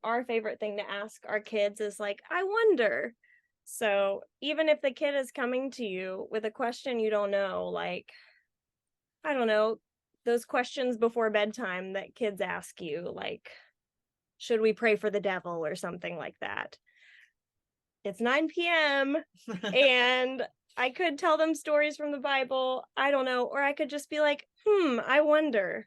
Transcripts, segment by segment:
our favorite thing to ask our kids is like, I wonder. So even if the kid is coming to you with a question you don't know, like, I don't know, those questions before bedtime that kids ask you, like, should we pray for the devil or something like that? It's 9 p.m. and I could tell them stories from the Bible. I don't know. Or I could just be like, I wonder.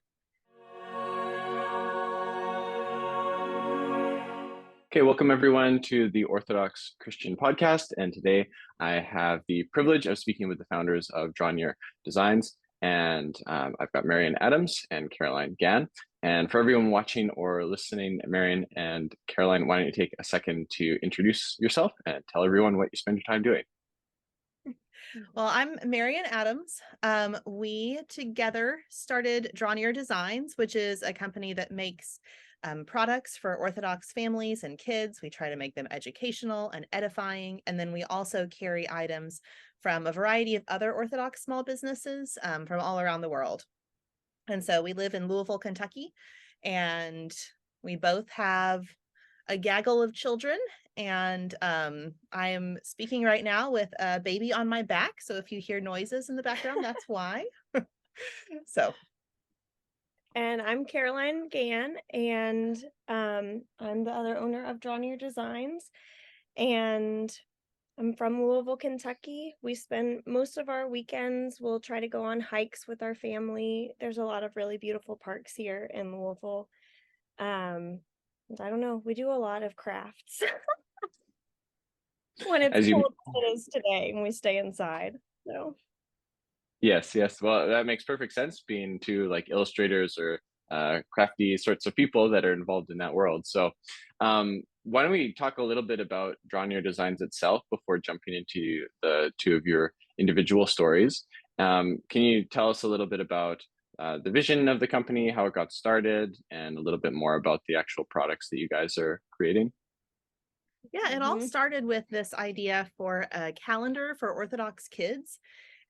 Okay, welcome everyone to the Orthodox Christian podcast. And today I have the privilege of speaking with the founders of Draw Near Designs. And I've got Marian Adams and Caroline Gann. And for everyone watching or listening, Marian and Caroline, why don't you take a second to introduce yourself and tell everyone what you spend your time doing? Well, I'm Marian Adams. We together started Draw Near Designs, which is a company that makes products for Orthodox families and kids. We try to make them educational and edifying. And then we also carry items from a variety of other Orthodox small businesses from all around the world. And so we live in Louisville, Kentucky, and we both have a gaggle of children. And I am speaking right now with a baby on my back. So if you hear noises in the background, that's why. So. And I'm Caroline Gann, and I'm the other owner of Draw Near Designs. And I'm from Louisville, Kentucky. We spend most of our weekends, we'll try to go on hikes with our family. There's a lot of really beautiful parks here in Louisville. I don't know, we do a lot of crafts when it's cold as it is today and we stay inside. So Yes. Well, that makes perfect sense, being two like illustrators or crafty sorts of people that are involved in that world. So why don't we talk a little bit about Draw Near Designs itself before jumping into the two of your individual stories. Can you tell us a little bit about the vision of the company, how it got started, and a little bit more about the actual products that you guys are creating? Yeah, it all started with this idea for a calendar for Orthodox kids.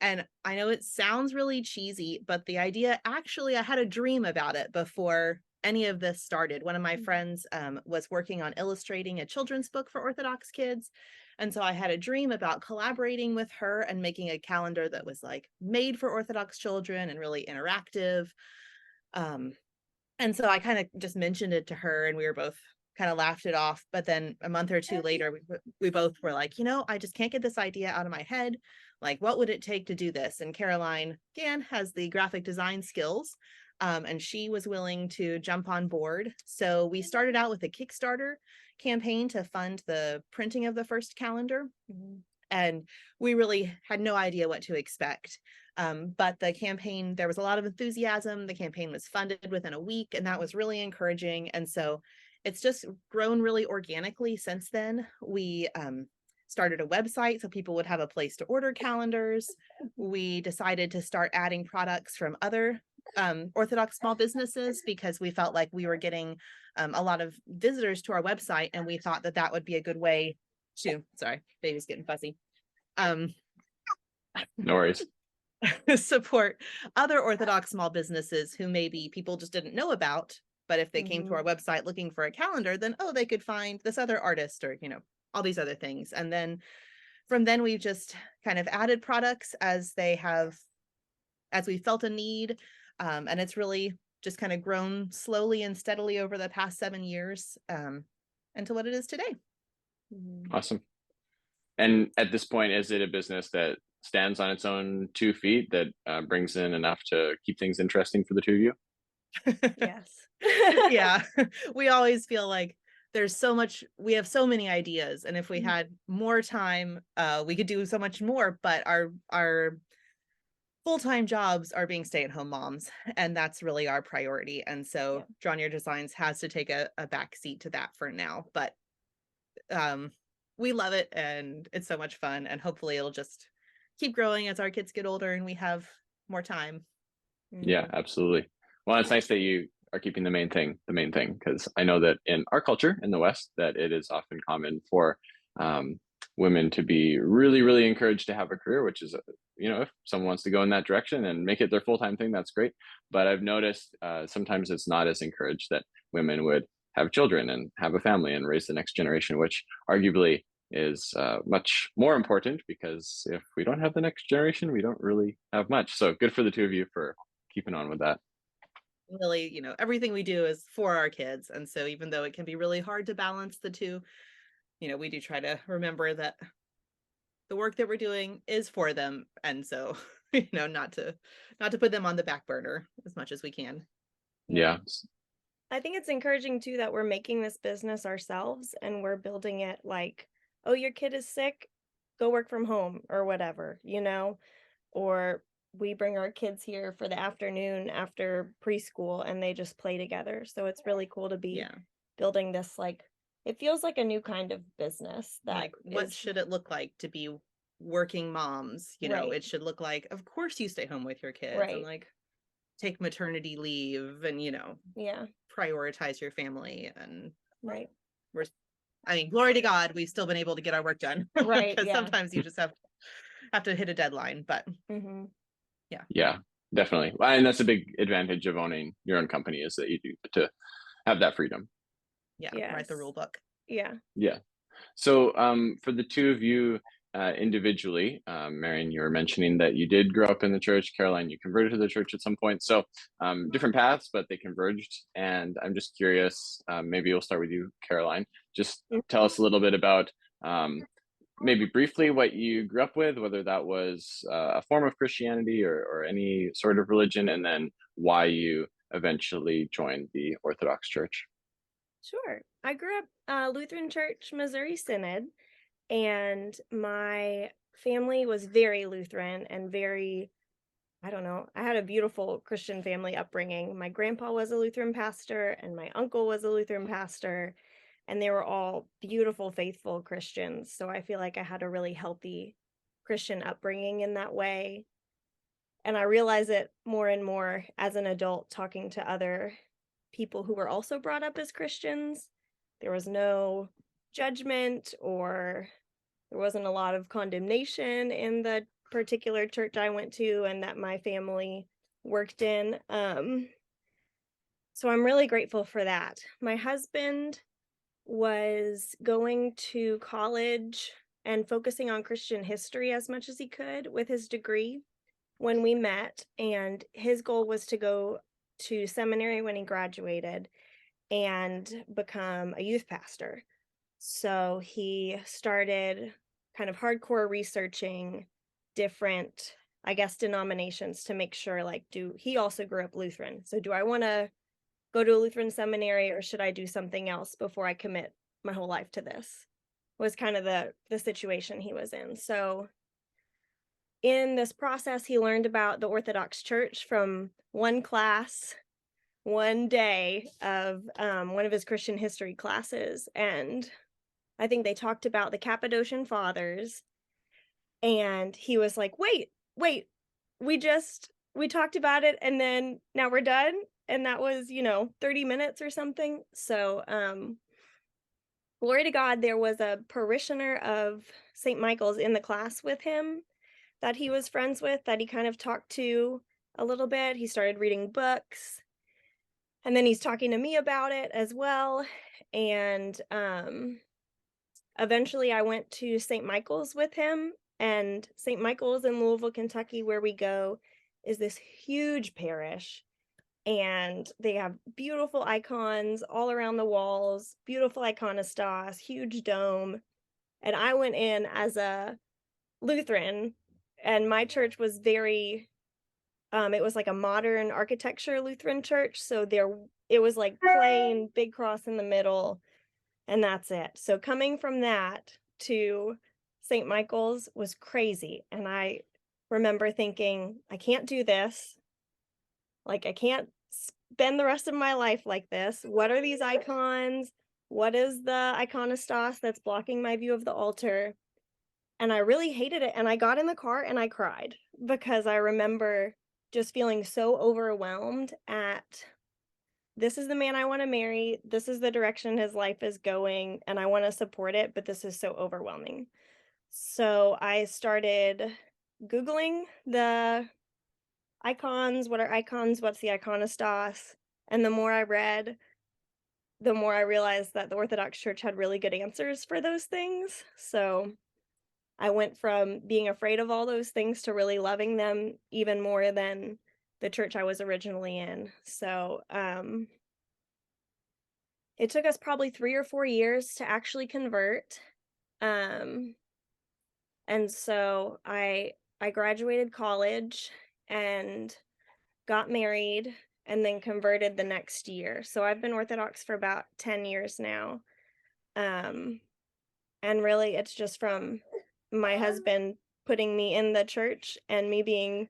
And I know it sounds really cheesy, but the idea, actually, I had a dream about it before any of this started. One of my friends was working on illustrating a children's book for Orthodox kids. And so I had a dream about collaborating with her and making a calendar that was like made for Orthodox children and really interactive. And so I kind of just mentioned it to her, and we were both kind of laughed it off. But then a month or two later, we both were like, I just can't get this idea out of my head. Like, what would it take to do this? And Caroline Gann has the graphic design skills, and she was willing to jump on board. So we started out with a Kickstarter campaign to fund the printing of the first calendar. And we really had no idea what to expect. But the campaign, there was a lot of enthusiasm. The campaign was funded within a week, and that was really encouraging. And so it's just grown really organically since then. We started a website so people would have a place to order calendars. We decided to start adding products from other Orthodox small businesses because we felt like we were getting a lot of visitors to our website, and we thought that that would be a good way to, sorry, baby's getting fussy. No worries. Support other Orthodox small businesses who maybe people just didn't know about. But if they came to our website looking for a calendar, then, they could find this other artist or, all these other things. And then from then we've just kind of added products as we felt a need. And it's really just kind of grown slowly and steadily over the past 7 years into what it is today. Awesome. And at this point, is it a business that stands on its own 2 feet that brings in enough to keep things interesting for the two of you? Yes. Yeah. We always feel like there's so much, we have so many ideas. And if we had more time, we could do so much more, but our full-time jobs are being stay-at-home moms, and that's really our priority. And so Draw Near Designs has to take a back seat to that for now, but we love it and it's so much fun, and hopefully it'll just keep growing as our kids get older and we have more time. Yeah, absolutely. Well, it's nice that you are keeping the main thing, because I know that in our culture in the West, that it is often common for women to be really, really encouraged to have a career, which is, if someone wants to go in that direction and make it their full-time thing, that's great. But I've noticed sometimes it's not as encouraged, that women would have children and have a family and raise the next generation, which arguably is much more important, because if we don't have the next generation, we don't really have much. So good for the two of you for keeping on with that. Really, everything we do is for our kids. And so even though it can be really hard to balance the two, we do try to remember that the work that we're doing is for them. And so, not to put them on the back burner as much as we can. Yeah. I think it's encouraging too that we're making this business ourselves and we're building it like, oh, your kid is sick, go work from home or whatever, or we bring our kids here for the afternoon after preschool and they just play together. So it's really cool to be building this, like, it feels like a new kind of business that like, what should it look like to be working moms? It should look like, of course you stay home with your kids and like take maternity leave and, prioritize your family. And glory to God, we've still been able to get our work done. Right. Because sometimes you just have to hit a deadline, but yeah, definitely. And that's a big advantage of owning your own company, is that you do get to have that freedom. Write the rule book. Yeah. So for the two of you individually, Marian, you were mentioning that you did grow up in the church. Caroline, you converted to the church at some point. So different paths, but they converged. And I'm just curious, maybe we'll start with you, Caroline. Just tell us a little bit about maybe briefly what you grew up with, whether that was a form of Christianity or any sort of religion, and then why you eventually joined the Orthodox Church. Sure. I grew up Lutheran Church, Missouri Synod, and my family was very Lutheran and very, I don't know, I had a beautiful Christian family upbringing. My grandpa was a Lutheran pastor and my uncle was a Lutheran pastor, and they were all beautiful, faithful Christians. So I feel like I had a really healthy Christian upbringing in that way. And I realize it more and more as an adult, talking to other people who were also brought up as Christians. There was no judgment, or there wasn't a lot of condemnation in the particular church I went to and that my family worked in. So I'm really grateful for that. My husband was going to college and focusing on Christian history as much as he could with his degree when we met, and his goal was to go to seminary when he graduated and become a youth pastor. So he started kind of hardcore researching different, I guess, denominations to make sure, like, he also grew up Lutheran. So do I want to go to a Lutheran seminary, or should I do something else before I commit my whole life to this? Was kind of the situation he was in. So in this process, he learned about the Orthodox Church from one class, one day of one of his Christian history classes. And I think they talked about the Cappadocian Fathers. And he was like, wait, we talked about it and then now we're done. And that was, 30 minutes or something. So glory to God, there was a parishioner of St. Michael's in the class with him that he was friends with, that he kind of talked to a little bit. He started reading books, and then he's talking to me about it as well. And eventually I went to St. Michael's with him, and St. Michael's in Louisville, Kentucky, where we go, is this huge parish, and they have beautiful icons all around the walls, beautiful iconostas, huge dome. And I went in as a Lutheran, and my church was very, it was like a modern architecture Lutheran church. So it was like plain, big cross in the middle, and that's it. So coming from that to St. Michael's was crazy. And I remember thinking, I can't do this. Like, I can't spend the rest of my life like this. What are these icons? What is the iconostas that's blocking my view of the altar? And I really hated it. And I got in the car and I cried, because I remember just feeling so overwhelmed at, this is the man I want to marry. This is the direction his life is going, and I want to support it, but this is so overwhelming. So I started Googling the icons. What are icons? What's the iconostas? And the more I read, the more I realized that the Orthodox Church had really good answers for those things. So I went from being afraid of all those things to really loving them even more than the church I was originally in. So it took us probably 3 or 4 years to actually convert. And so I graduated college and got married and then converted the next year. So I've been Orthodox for about 10 years now. And really it's just from my husband putting me in the church and me being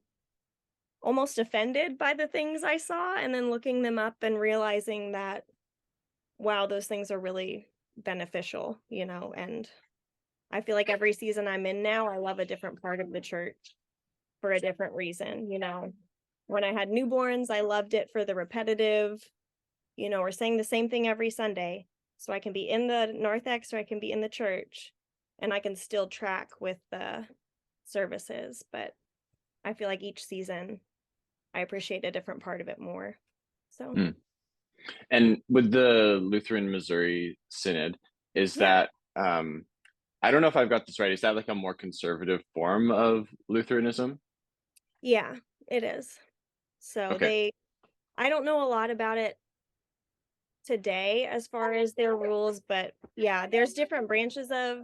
almost offended by the things I saw and then looking them up and realizing that, wow, those things are really beneficial, and I feel like every season I'm in now, I love a different part of the church for a different reason. When I had newborns, I loved it for the repetitive, we're saying the same thing every Sunday. So I can be in the narthex or I can be in the church and I can still track with the services. But I feel like each season I appreciate a different part of it more. So, And with the Lutheran Missouri Synod, is yeah, that, I don't know if I've got this right, is that like a more conservative form of Lutheranism? yeah, it is. So Okay. I don't know a lot about it today as far as their rules, but yeah, there's different branches of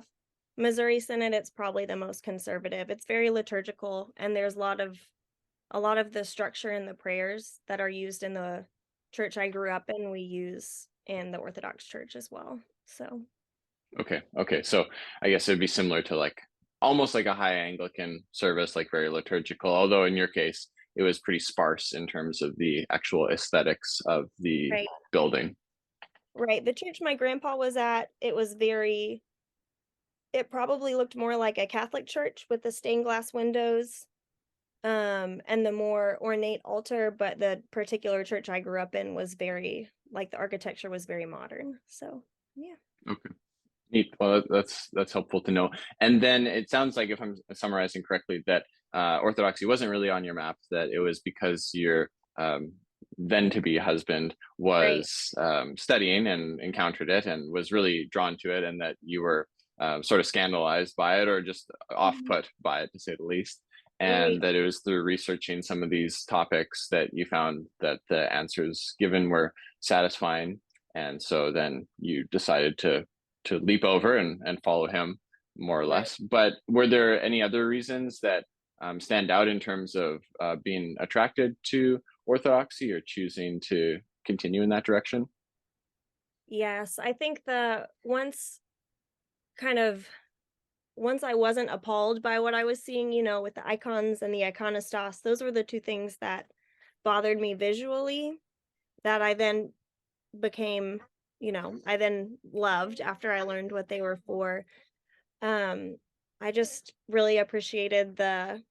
Missouri Synod. It's probably the most conservative. It's very liturgical, and there's a lot of the structure in the prayers that are used in the church I grew up in, we use in the Orthodox Church as well. So, Okay. So I guess it'd be similar to like almost like a high Anglican service, like very liturgical, although in your case, it was pretty sparse in terms of the actual aesthetics of the right, building. right. The church my grandpa was at, it probably looked more like a Catholic church with the stained glass windows, and the more ornate altar, but the particular church I grew up in was the architecture was very modern. So, yeah. Okay. Neat. Well, that's helpful to know. And then it sounds like, if I'm summarizing correctly, that Orthodoxy wasn't really on your map, that it was because your then to be husband Right. was studying and encountered it and was really drawn to it, and that you were sort of scandalized by it or just off Mhm. put by it, to say the least. Right. And that it was through researching some of these topics that you found that the answers given were satisfying. And so then you decided to leap over and follow him, more or Right. less. But were there any other reasons that stand out in terms of being attracted to Orthodoxy or choosing to continue in that direction? Yes, I think the kind of once I wasn't appalled by what I was seeing, with the icons and the iconostas, those were the two things that bothered me visually that I then became, I then loved after I learned what they were for. Um, I just really appreciated the,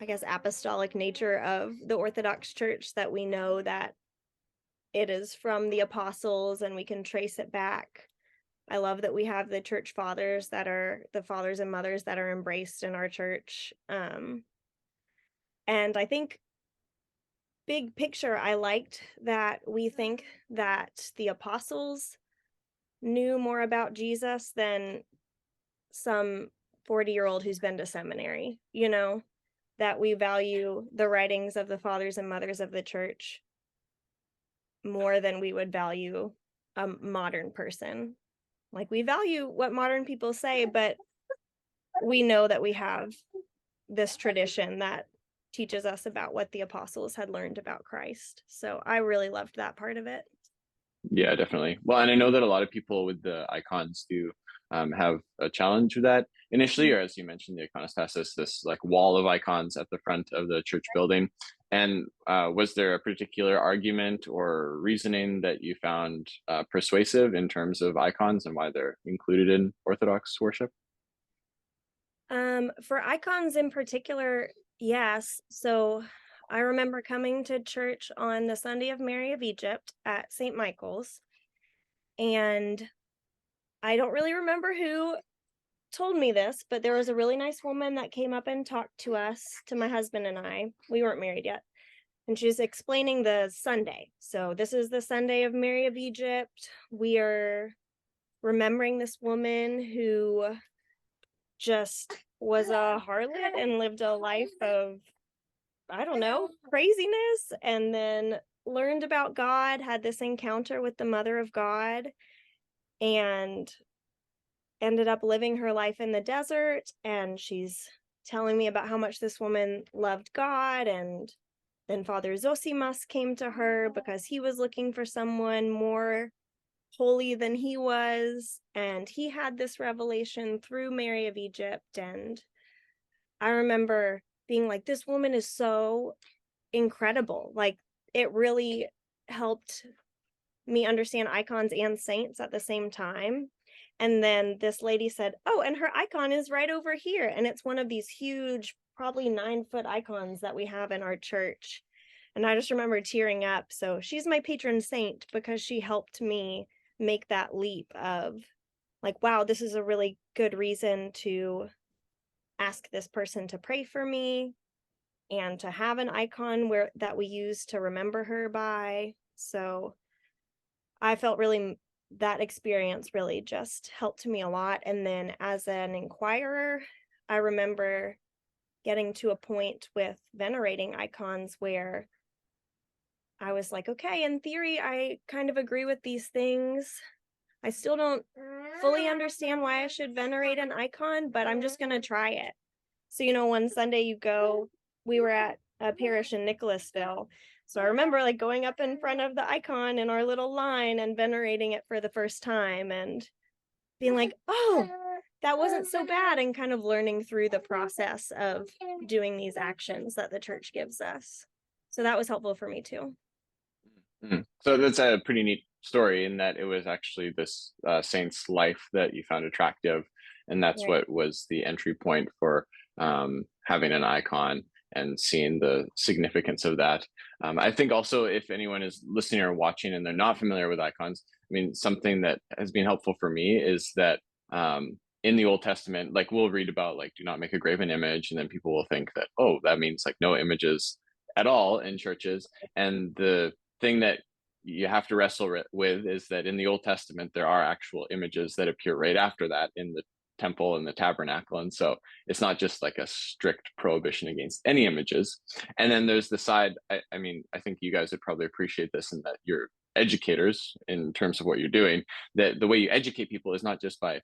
I guess, apostolic nature of the Orthodox Church, that we know that it is from the apostles and we can trace it back. I love that we have the church fathers that are the fathers and mothers that are embraced in our church. And I think big picture, I liked that we think that the apostles knew more about Jesus than some 40-year-old who's been to seminary, that we value the writings of the fathers and mothers of the church more than we would value a modern person. Like, we value what modern people say, but we know that we have this tradition that teaches us about what the apostles had learned about Christ. So I really loved that part of it. Yeah, definitely. Well, and I know that a lot of people with the icons do have a challenge with that initially, Mhm. or as you mentioned, the iconostasis, this like wall of icons at the front of the church building. And was there a particular argument or reasoning that you found persuasive in terms of icons and why they're included in Orthodox worship? For icons in particular, yes. So I remember coming to church on the Sunday of Mary of Egypt at St. Michael's, and I don't really remember who told me this, but there was a really nice woman that came up and talked to us, to my husband and I. We weren't married yet. and she was explaining the Sunday. So this is the Sunday of Mary of Egypt. We are remembering this woman who just was a harlot and lived a life of, I don't know, craziness, and then learned about God, had this encounter with the Mother of God, and ended up living her life in the desert. And she's telling me about how much this woman loved God. And then Father Zosimas came to her because he was looking for someone more holy than he was, and he had this revelation through Mary of Egypt. And I remember being like, this woman is so incredible. Like, it really helped me understand icons and saints at the same time. And then this lady said, oh, and her icon is right over here, and it's one of these huge, probably 9-foot icons that we have in our church. And I just remember tearing up. So she's my patron saint because she helped me make that leap of like, wow, this is a really good reason to ask this person to pray for me and to have an icon where that we use to remember her by. So I felt really, that experience really just helped me a lot. And then as an inquirer, I remember getting to a point with venerating icons where I was like, okay, in theory, I kind of agree with these things. I still don't fully understand why I should venerate an icon, but I'm just going to try it. So, one Sunday we were at a parish in Nicholasville. So I remember like going up in front of the icon in our little line and venerating it for the first time and being like, oh, that wasn't so bad, and kind of learning through the process of doing these actions that the church gives us. So that was helpful for me too. So that's a pretty neat story in that it was actually this saint's life that you found attractive, and that's Right. what was the entry point for having an icon and seeing the significance of that. I think also if anyone is listening or watching and they're not familiar with icons, I mean, something that has been helpful for me is that in the Old Testament, like we'll read about like, do not make a graven image, and then people will think that, oh, that means like no images at all in churches. And the thing that you have to wrestle with is that in the Old Testament, there are actual images that appear right after that in the temple and the tabernacle. And so it's not just like a strict prohibition against any images. And then there's the side, I mean, I think you guys would probably appreciate this in that you're educators in terms of what you're doing, that the way you educate people is not just by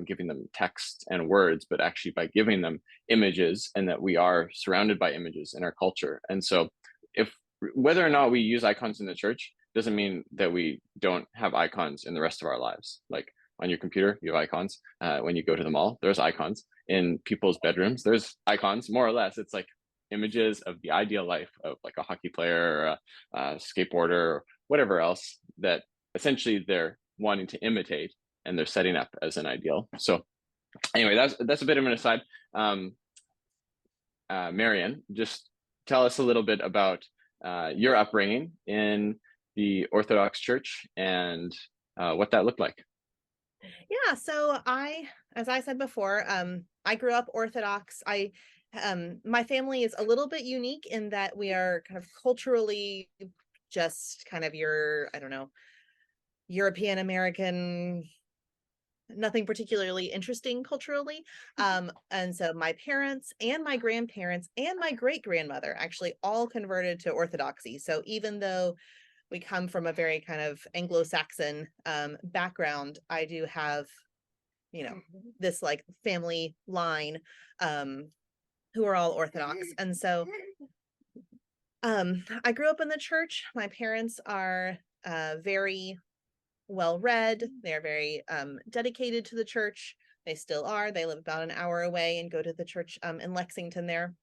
giving them text and words, but actually by giving them images, and that we are surrounded by images in our culture. And so if whether or not we use icons in the church doesn't mean that we don't have icons in the rest of our lives. Like on your computer, you have icons. When you go to the mall, there's icons. In people's bedrooms, there's icons, more or less. It's like images of the ideal life of like a hockey player or a skateboarder or whatever else that essentially they're wanting to imitate and they're setting up as an ideal. So anyway, that's a bit of an aside. Marian, just tell us a little bit about your upbringing in the Orthodox Church and what that looked like. Yeah, so as I said before, I grew up Orthodox. My family is a little bit unique in that we are kind of culturally just kind of I don't know, European American, nothing particularly interesting culturally. And so my parents and my grandparents and my great-grandmother actually all converted to Orthodoxy. So even though we come from a very kind of Anglo-Saxon background, I do have, this like family line who are all Orthodox. And so I grew up in the church. My parents are very well read. They're very dedicated to the church. They still are. They live about an hour away and go to the church in Lexington there.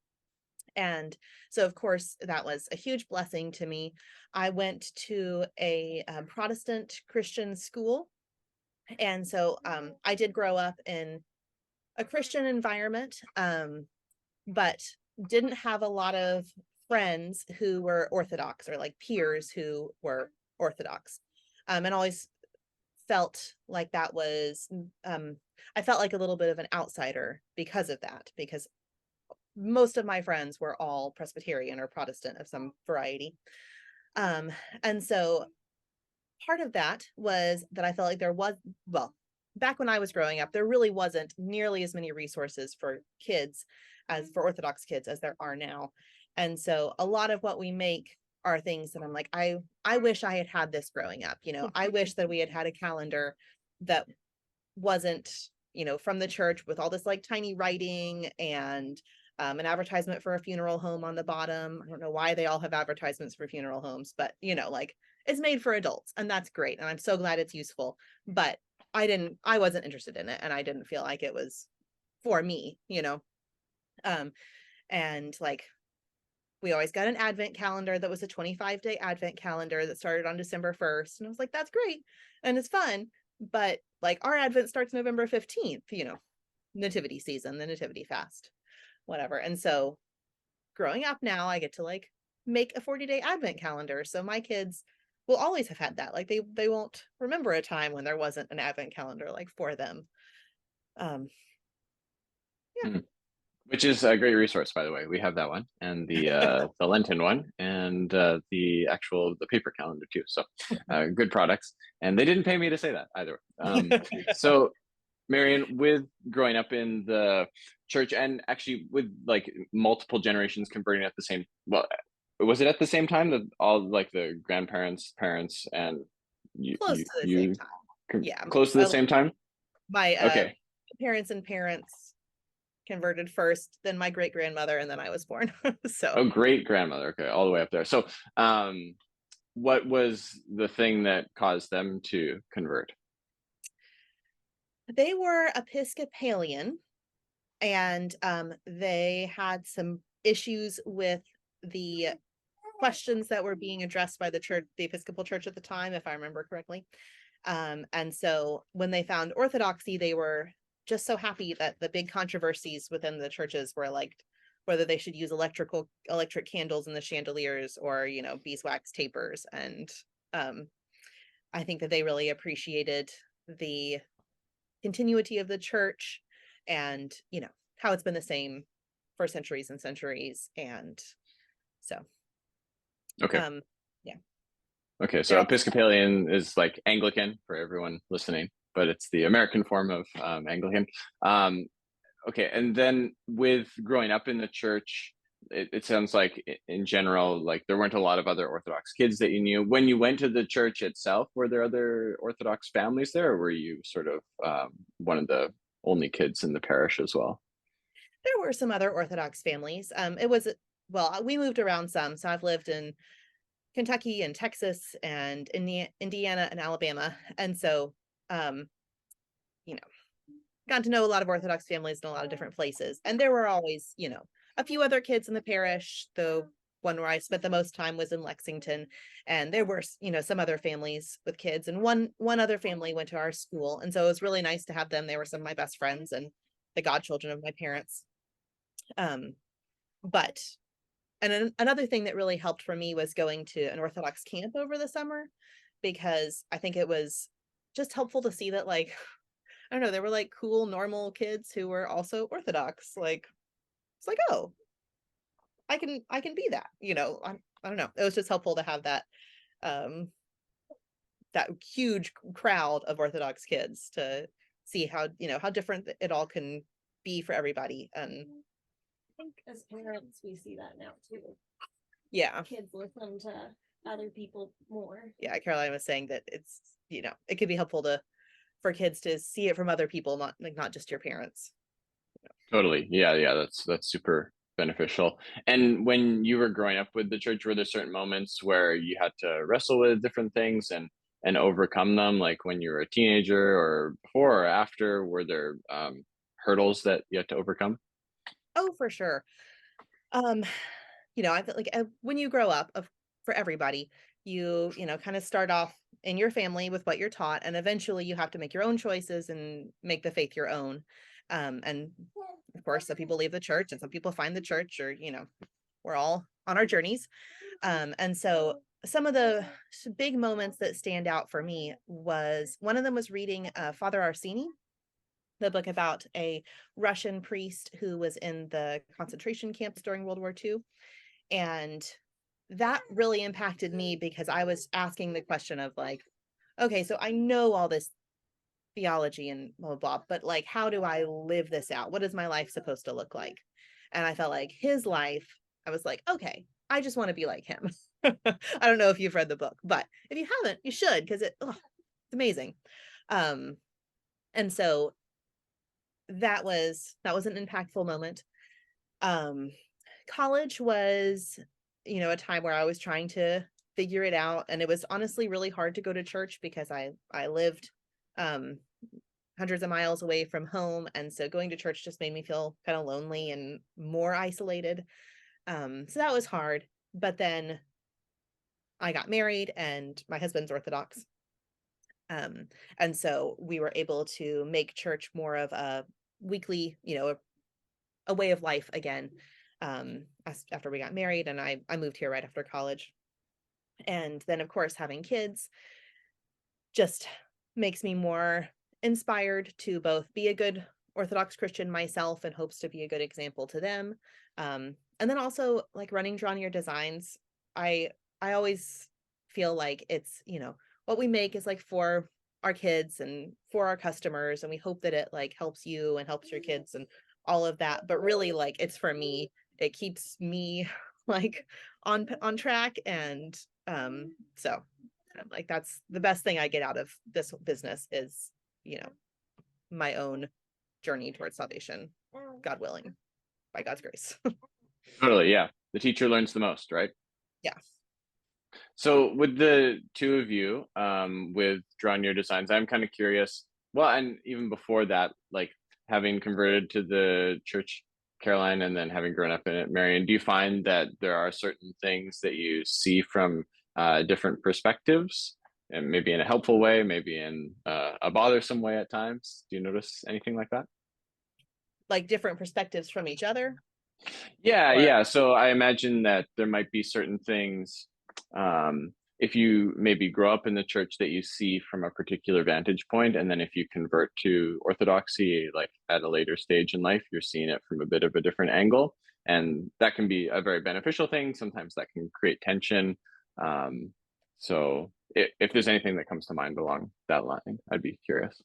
And so, of course, that was a huge blessing to me. I went to a Protestant Christian school. And so I did grow up in a Christian environment, but didn't have a lot of friends who were Orthodox or like peers who were Orthodox. And always felt like that was, I felt like a little bit of an outsider because of that, because most of my friends were all Presbyterian or Protestant of some variety. And so part of that was that I felt like there was, well, back when I was growing up, there really wasn't nearly as many resources for kids as for Orthodox kids as there are now. And so a lot of what we make are things that I'm like, I wish I had had this growing up. You know, I wish that we had had a calendar that wasn't, you know, from the church with all this like tiny writing and an advertisement for a funeral home on the bottom. I don't know why they all have advertisements for funeral homes, but you know, like it's made for adults and that's great. And I'm so glad it's useful, but I wasn't interested in it and I didn't feel like it was for me, you know? And like, we always got an Advent calendar that was a 25-day Advent calendar that started on December 1st. And I was like, that's great. And it's fun. But like our Advent starts November 15th, you know, nativity season, the nativity fast, whatever. And so growing up now, I get to like make a 40-day Advent calendar. So my kids will always have had that. Like they won't remember a time when there wasn't an Advent calendar like for them. Yeah. Which is a great resource, by the way. We have that one and the Lenten one and the paper calendar too. So good products. And they didn't pay me to say that either. So Marian, with growing up in the church and actually with like multiple generations converting at the same, well, was it at the same time that all like the grandparents, parents, and Close to the same time. Yeah. Close to the same time? My okay. parents converted first, then my great grandmother, and then I was born. So oh, great grandmother. Okay, all the way up there. So what was the thing that caused them to convert? They were Episcopalian, and they had some issues with the questions that were being addressed by the church, the Episcopal Church at the time, if I remember correctly. And so when they found Orthodoxy, they were just so happy that the big controversies within the churches were like whether they should use electric candles in the chandeliers or, you know, beeswax tapers. And I think that they really appreciated the continuity of the church and, you know, how it's been the same for centuries and centuries. And so okay. Yeah. Okay, so Episcopalian is like Anglican for everyone listening, but it's the American form of Anglican. Okay, and then with growing up in the church, it sounds like in general, like there weren't a lot of other Orthodox kids that you knew. When you went to the church itself, were there other Orthodox families there, or were you sort of one of the only kids in the parish as well? There were some other Orthodox families. It was, well, we moved around some. So I've lived in Kentucky and Texas and Indiana and Alabama. And so, you know, got to know a lot of Orthodox families in a lot of different places. And there were always, you know, a few other kids in the parish. The one where I spent the most time was in Lexington. And there were, you know, some other families with kids. And one other family went to our school. And so it was really nice to have them. They were some of my best friends and the godchildren of my parents. But another thing that really helped for me was going to an Orthodox camp over the summer, because I think it was just helpful to see that, like, I don't know, there were like cool, normal kids who were also Orthodox. Like, it's like, oh, I can be that, you know. I don't know. It was just helpful to have that that huge crowd of Orthodox kids to see how, you know, how different it all can be for everybody. And I think as parents we see that now too. Yeah, kids listen to other people more. Yeah, Caroline was saying that it's, you know, it could be helpful for kids to see it from other people, not just your parents. Totally. Yeah, that's super beneficial. And when you were growing up with the church, were there certain moments where you had to wrestle with different things and overcome them, like when you were a teenager or before or after? Were there hurdles that you had to overcome? Oh, for sure. You know, I feel like when you grow up, for everybody, you know, kind of start off in your family with what you're taught, and eventually you have to make your own choices and make the faith your own. And of course, some people leave the church and some people find the church, or, you know, we're all on our journeys. And so some of the big moments that stand out for me was, one of them was reading Father Arsini. the book about a Russian priest who was in the concentration camps during World War II. And that really impacted me because I was asking the question of like, okay, so I know all this theology and blah, blah, blah, but like, how do I live this out? What is my life supposed to look like? And I felt like his life, I was like, okay, I just want to be like him. I don't know if you've read the book, but if you haven't, you should, because it's amazing. And so that was an impactful moment. College was, a time where I was trying to figure it out, and it was honestly really hard to go to church because I lived hundreds of miles away from home, and so going to church just made me feel kind of lonely and more isolated. So that was hard. But then I got married, and my husband's Orthodox. And so we were able to make church more of a weekly, a way of life again, after we got married, and I moved here right after college. And then, of course, having kids just makes me more inspired to both be a good Orthodox Christian myself and hopes to be a good example to them. And then also like running Draw Near Designs, I always feel like it's, what we make is like for our kids and for our customers, and we hope that it like helps you and helps your kids and all of that, but really like it's for me. It keeps me like on track, and so like that's the best thing I get out of this business is, my own journey towards salvation, God willing, by God's grace. Totally, yeah. The teacher learns the most, right? Yeah. So with the two of you, with Draw Near Designs, I'm kind of curious. Well, and even before that, like having converted to the church, Caroline, and then having grown up in it, Marian, do you find that there are certain things that you see from different perspectives, and maybe in a helpful way, maybe in a bothersome way at times? Do you notice anything like that? Like different perspectives from each other? Yeah, Or yeah. So I imagine that there might be certain things, if you maybe grow up in the church, that you see from a particular vantage point, and then if you convert to Orthodoxy, like at a later stage in life, you're seeing it from a bit of a different angle, and that can be a very beneficial thing. Sometimes that can create tension. So if there's anything that comes to mind along that line, I'd be curious.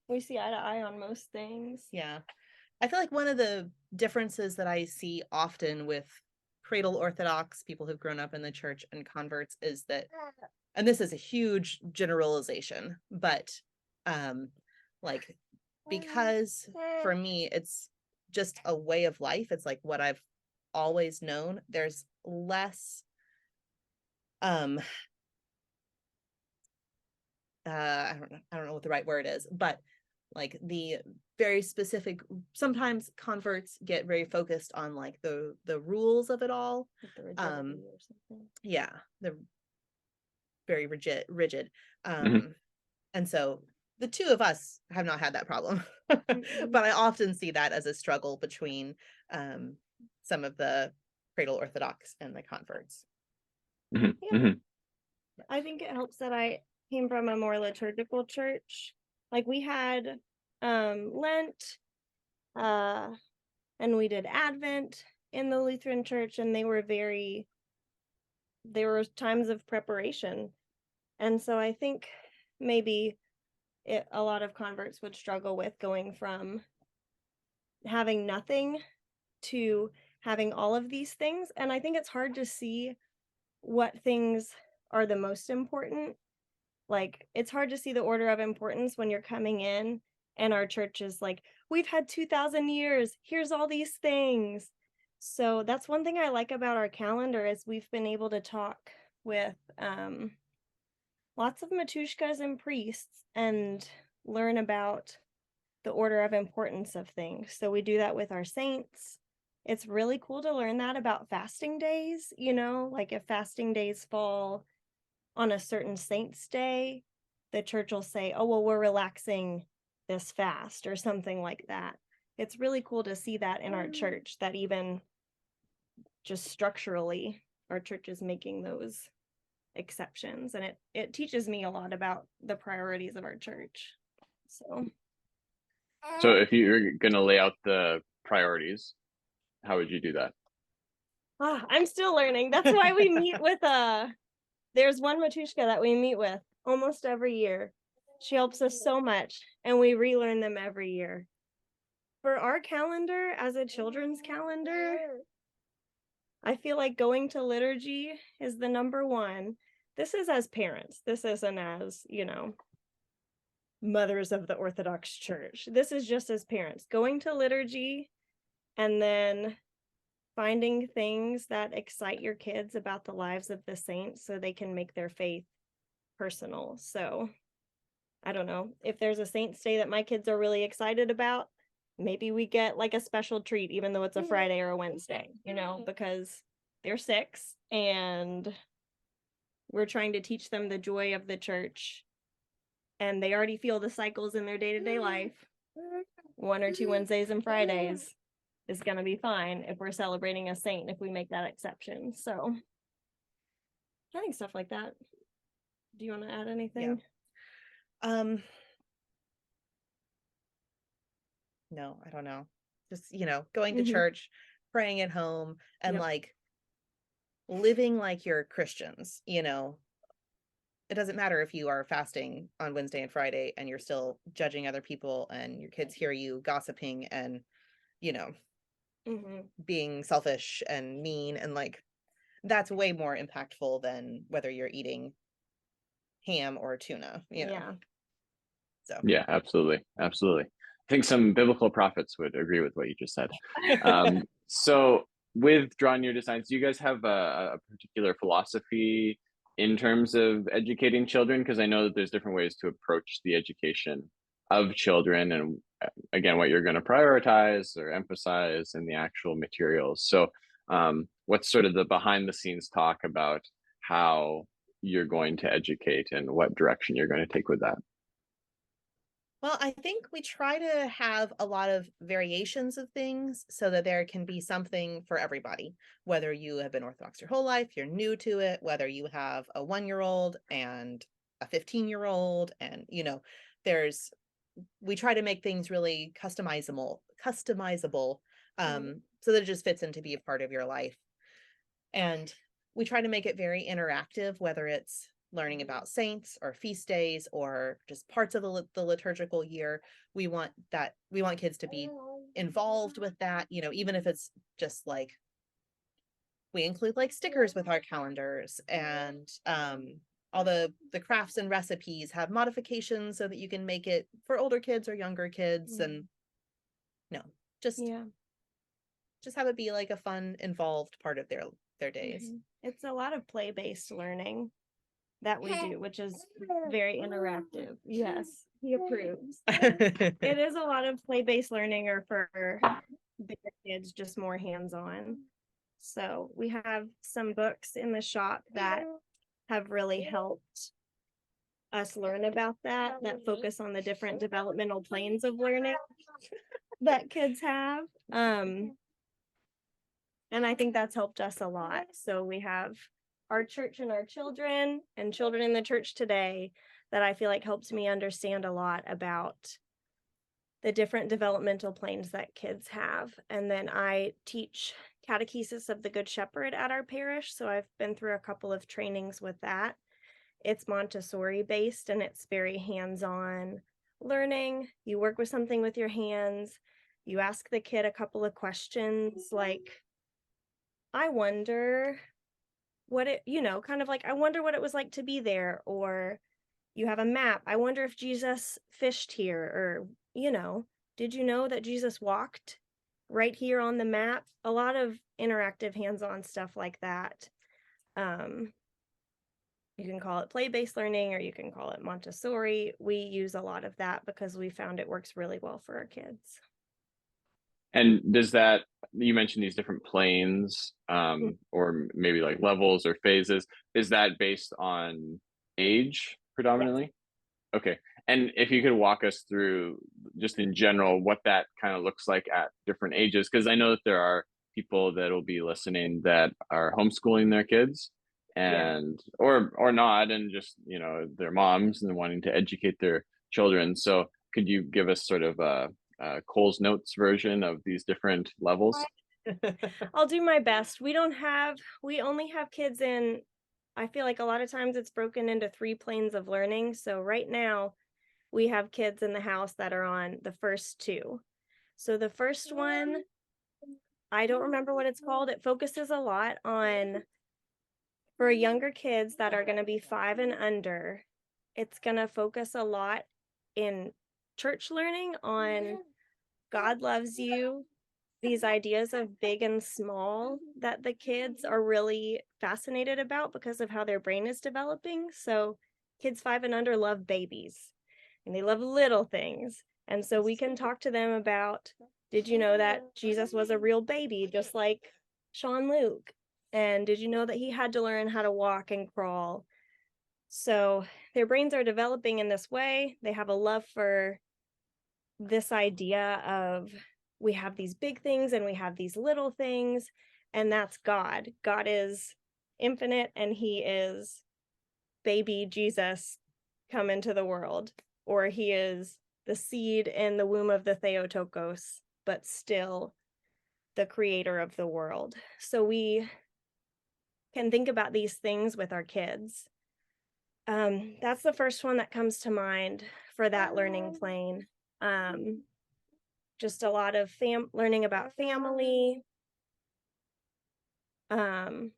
We see eye to eye on most things. yeah, I feel like one of the differences that I see often with cradle Orthodox people who've grown up in the church and converts is that, and this is a huge generalization, but like, because for me it's just a way of life, it's like what I've always known, there's less I don't know what the right word is, but like the very specific, sometimes converts get very focused on like the rules of it all. Like the rigidity or something. Yeah, the very rigid. Mhm. And so the two of us have not had that problem. But I often see that as a struggle between some of the cradle Orthodox and the converts. Mhm. Yeah. Mhm. I think it helps that I came from a more liturgical church. Like we had Lent, and we did Advent in the Lutheran church, and there were times of preparation. And so I think maybe a lot of converts would struggle with going from having nothing to having all of these things. And I think it's hard to see what things are the most important. Like, it's hard to see the order of importance when you're coming in and our church is like, we've had 2,000 years, here's all these things. So that's one thing I like about our calendar is we've been able to talk with lots of matushkas and priests and learn about the order of importance of things. So we do that with our saints. It's really cool to learn that about fasting days, like if fasting days fall on a certain saint's day, the church will say, oh, well, we're relaxing this fast or something like that. It's really cool to see that in our church, that even just structurally, our church is making those exceptions, and it teaches me a lot about the priorities of our church. So if you're going to lay out the priorities, how would you do that? I'm still learning. That's why we meet with there's one Matushka that we meet with almost every year. She helps us so much, and we relearn them every year. For our calendar as a children's calendar, I feel like going to liturgy is the number one. This is as parents. This isn't as, mothers of the Orthodox Church. This is just as parents. Going to liturgy and then finding things that excite your kids about the lives of the saints so they can make their faith personal. So I don't know, if there's a saint's day that my kids are really excited about, maybe we get like a special treat, even though it's a Friday or a Wednesday, because they're 6 and we're trying to teach them the joy of the church, and they already feel the cycles in their day-to-day life. 1 or 2 Wednesdays and Fridays is going to be fine if we're celebrating a saint, if we make that exception. So I think stuff like that. Do you want to add anything? Yeah. No, I don't know. Just, going to church, praying at home, and like living like you're Christians, It doesn't matter if you are fasting on Wednesday and Friday and you're still judging other people and your kids hear you gossiping and, being selfish and mean, and like that's way more impactful than whether you're eating ham or tuna, Yeah. So yeah, absolutely. I think some biblical prophets would agree with what you just said. So with Draw Near to Science, do you guys have a particular philosophy in terms of educating children? Because I know that there's different ways to approach the education of children, and again, what you're going to prioritize or emphasize in the actual materials. So what's sort of the behind the scenes talk about how you're going to educate and what direction you're going to take with that? Well, I think we try to have a lot of variations of things so that there can be something for everybody, whether you have been Orthodox your whole life, you're new to it, whether you have a 1-year-old and a 15-year-old, and we try to make things really customizable, so that it just fits in to be a part of your life. And we try to make it very interactive, whether it's learning about saints or feast days or just parts of the liturgical year. We want kids to be involved with that, even if it's just like we include like stickers with our calendars, and all the crafts and recipes have modifications so that you can make it for older kids or younger kids. And just have it be like a fun, involved part of their days. It's a lot of play-based learning that we do, which is very interactive. Yes, he approves. It is a lot of play-based learning, or for bigger kids, just more hands-on. So we have some books in the shop that have really helped us learn about that focus on the different developmental planes of learning that kids have. And I think that's helped us a lot. So we have Our Church and Our Children, and Children in the Church Today, that I feel like helps me understand a lot about the different developmental planes that kids have. And then I teach Catechesis of the Good Shepherd at our parish, so I've been through a couple of trainings with that. It's Montessori based, and it's very hands-on learning. You work with something with your hands. You ask the kid a couple of questions like, I wonder what it, kind of like, I wonder what it was like to be there. Or you have a map. I wonder if Jesus fished here, or, did you know that Jesus walked right here on the map? A lot of interactive hands-on stuff like that. You can call it play-based learning, or you can call it Montessori. We use a lot of that because we found it works really well for our kids. And you mentioned these different planes, or maybe like levels or phases. Is that based on age predominantly? Yes. Okay. And if you could walk us through, just in general, what that kind of looks like at different ages, because I know that there are people that will be listening that are homeschooling their kids. and or not, and just, you know, their moms and wanting to educate their children. So could you give us sort of a Cole's Notes version of these different levels? I'll do my best. We only have kids in, I feel like a lot of times it's broken into 3 planes of learning. So right now we have kids in the house that are on the first 2. So the first one, I don't remember what it's called. It focuses a lot on, for younger kids that are going to be 5 and under, it's going to focus a lot in church learning on God loves you, these ideas of big and small that the kids are really fascinated about because of how their brain is developing. So kids 5 and under love babies and they love little things. And so we can talk to them about, did you know that Jesus was a real baby, just like Sean Luke? And did you know that he had to learn how to walk and crawl? So their brains are developing in this way. They have a love for this idea of, we have these big things and we have these little things, and that's God. God is infinite and he is baby Jesus come into the world, or he is the seed in the womb of the Theotokos, but still the creator of the world. So we can think about these things with our kids. That's the first one that comes to mind for that learning plane. Just a lot of learning about family. I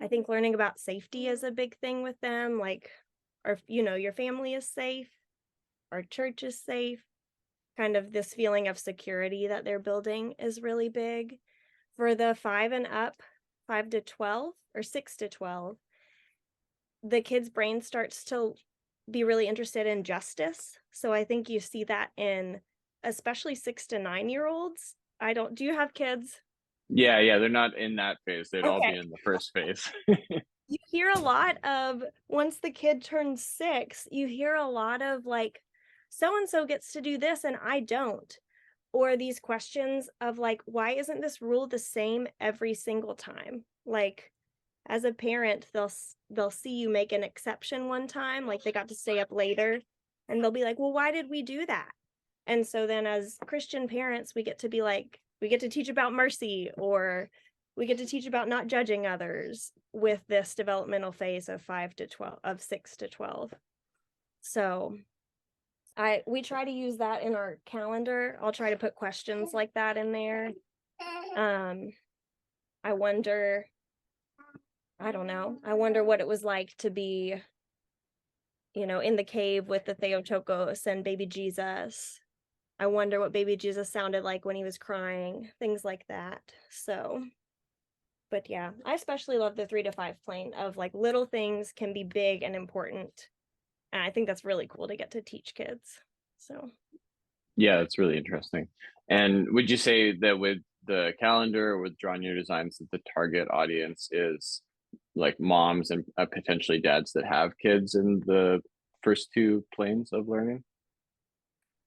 think learning about safety is a big thing with them. Like, or, you know, your family is safe, our church is safe. Kind of this feeling of security that they're building is really big. For the 5 and up, 5 to 12 or 6 to 12, the kid's brain starts to be really interested in justice. So I think you see that in especially 6 to 9-year-olds. Do you have kids? Yeah, they're not in that phase. They'd all Okay. be in the first phase. You hear a lot of, once the kid turns 6, you hear a lot of like, so-and-so gets to do this and I don't. Or these questions of like, why isn't this rule the same every single time? Like, as a parent, they'll see you make an exception one time, like they got to stay up later, and they'll be like, well, why did we do that? And so then as Christian parents, we get to be like, we get to teach about mercy, or we get to teach about not judging others with this developmental phase of 5 to 12, of 6 to 12. So we try to use that in our calendar. I'll try to put questions like that in there. I wonder what it was like to be, you know, in the cave with the Theotokos and baby Jesus. I wonder what baby Jesus sounded like when he was crying, things like that. So, but yeah, I especially love the 3 to 5 plane of like little things can be big and important. And I think that's really cool to get to teach kids. So Yeah, it's really interesting. And would you say that with the calendar, with Draw Near Designs, that the target audience is like moms and potentially dads that have kids in the first 2 planes of learning?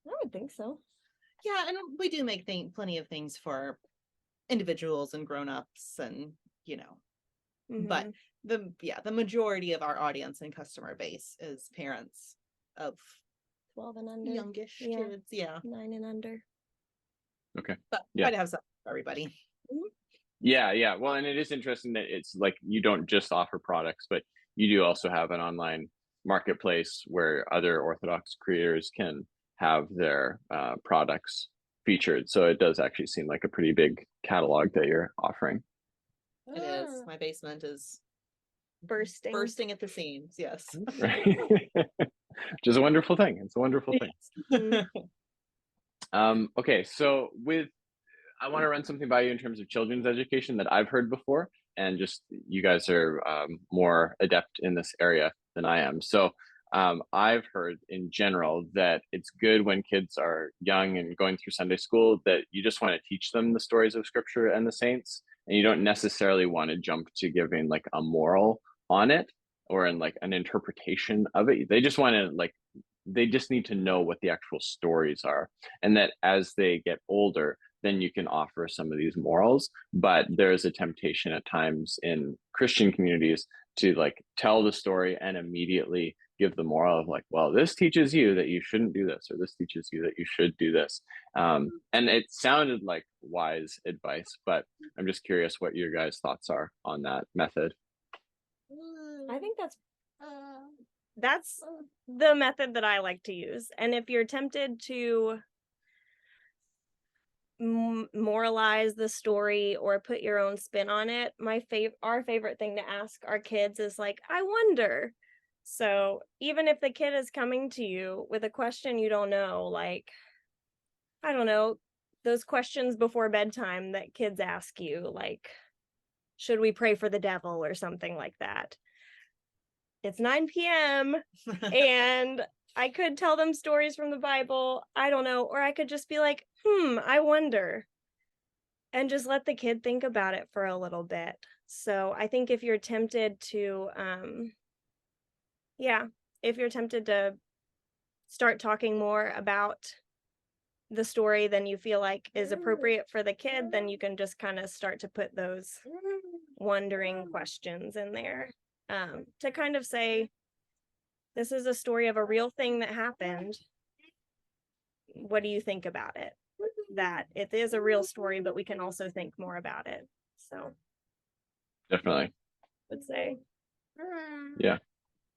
I would think so. Yeah, and we do make plenty of things for individuals and grown-ups, and you know, but the majority of our audience and customer base is parents of 12 and under, youngish kids. 9 and under. Okay. But Yeah. try to have something for everybody. Yeah. Well, and it is interesting that it's like you don't just offer products, but you do also have an online marketplace where other Orthodox creators can have their products featured. So it does actually seem like a pretty big catalog that you're offering. It is. My basement is bursting at the seams. Yes. Right. Which is a wonderful thing. It's a wonderful thing. Okay, so I want to run something by you in terms of children's education that I've heard before, and just you guys are more adept in this area than I am. So I've heard in general that it's good when kids are young and going through Sunday school that you just want to teach them the stories of Scripture and the saints, and you don't necessarily want to jump to giving like a moral on it or in like an interpretation of it. They just want to they just need to know what the actual stories are, and that as they get older, then you can offer some of these morals. But there is a temptation at times in Christian communities to like tell the story and immediately give the moral of like, well, this teaches you that you shouldn't do this, or this teaches you that you should do this. And it sounded like wise advice, but I'm just curious what your guys' thoughts are on that method. I think that's the method that I like to use. And if you're tempted to moralize the story or put your own spin on it, our favorite thing to ask our kids is like, I wonder. So even if the kid is coming to you with a question you don't know, like, I don't know, those questions before bedtime that kids ask you, like, should we pray for the devil or something like that? It's 9 p.m. and I could tell them stories from the Bible. I don't know. Or I could just be like, I wonder. And just let the kid think about it for a little bit. So I think if you're tempted to, if you're tempted to start talking more about the story than you feel like is appropriate for the kid, then you can just kind of start to put those wondering questions in there. To kind of say, this is a story of a real thing that happened. What do you think about it? That it is a real story, but we can also think more about it. So Definitely. I would say. Yeah.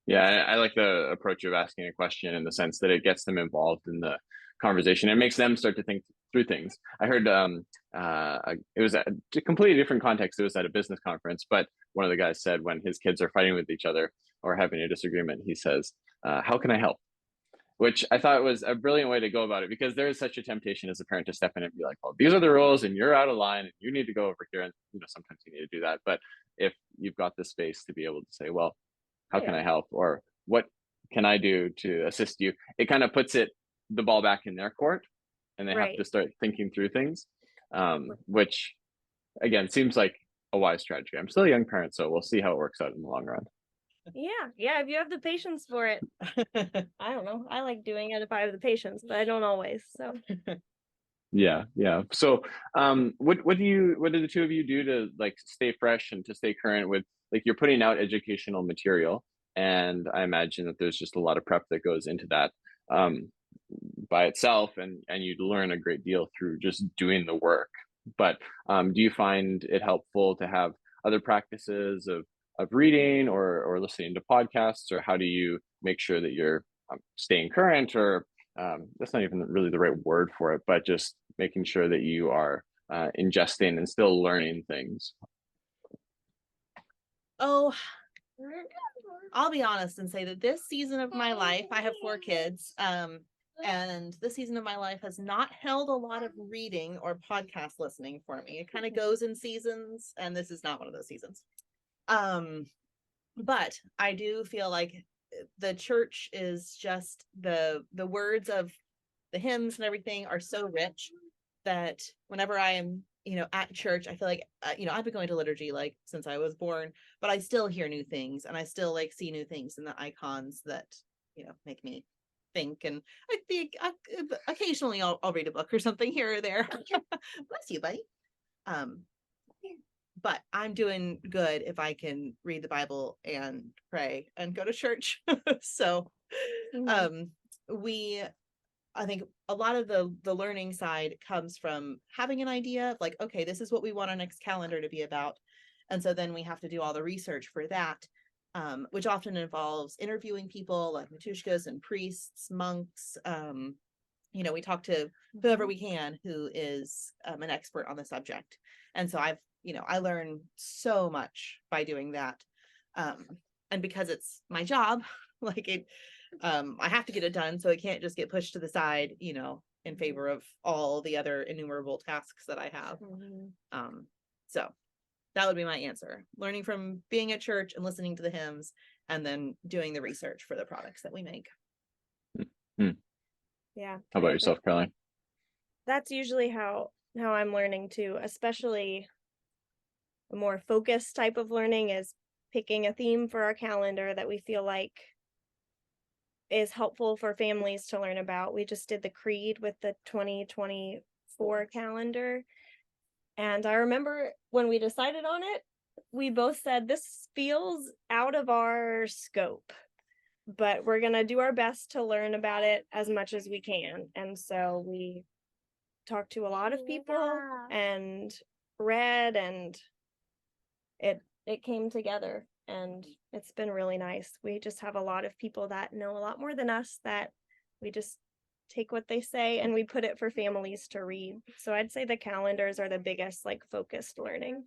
Yeah, I like the approach of asking a question in the sense that it gets them involved in the conversation. It makes them start to think through things. I heard it was a completely different context. It was at a business conference, but one of the guys said when his kids are fighting with each other or having a disagreement, he says, how can I help? Which I thought was a brilliant way to go about it, because there is such a temptation as a parent to step in and be like, well, these are the rules and you're out of line and you need to go over here. And sometimes you need to do that. But if you've got the space to be able to say, well, how can I help? Or what can I do to assist you? It kind of puts the ball back in their court, and they have to start thinking through things, which again seems like a wise strategy. I'm still a young parent, so we'll see how it works out in the long run. Yeah, if you have the patience for it. I don't know. I like doing it if I have the patience, but I don't always. So Yeah. So what do the two of you do to like stay fresh and to stay current with, like, you're putting out educational material, and I imagine that there's just a lot of prep that goes into that by itself, and you'd learn a great deal through just doing the work. But do you find it helpful to have other practices of reading or listening to podcasts, or how do you make sure that you're staying current, or that's not even really the right word for it, but just making sure that you are ingesting and still learning things? Oh, I'll be honest and say that this season of my life, I have 4 kids, and this season of my life has not held a lot of reading or podcast listening for me. It kind of goes in seasons, and this is not one of those seasons. But I do feel like the church is just the words of the hymns and everything are so rich that whenever I am at church, I feel like I've been going to liturgy like since I was born, but I still hear new things, and I still like see new things in the icons that make me think. And I think occasionally I'll read a book or something here or there. Bless you, buddy. But I'm doing good if I can read the Bible and pray and go to church. So I think a lot of the learning side comes from having an idea of like, okay, this is what we want our next calendar to be about. And so then we have to do all the research for that, which often involves interviewing people like matushkas and priests, monks. We talk to whoever we can who is an expert on the subject. And so I learn so much by doing that. And because it's my job, like I have to get it done, so it can't just get pushed to the side, in favor of all the other innumerable tasks that I have. So that would be my answer. Learning from being at church and listening to the hymns, and then doing the research for the products that we make. Yeah. How about yourself, Caroline? That's usually how I'm learning too, especially a more focused type of learning is picking a theme for our calendar that we feel like is helpful for families to learn about. We just did the Creed with the 2024 calendar. And I remember when we decided on it, we both said this feels out of our scope, but we're going to do our best to learn about it as much as we can. And so we talked to a lot of people and read, and it came together, and it's been really nice. We just have a lot of people that know a lot more than us, that we just take what they say and we put it for families to read. So I'd say the calendars are the biggest, like, focused learning.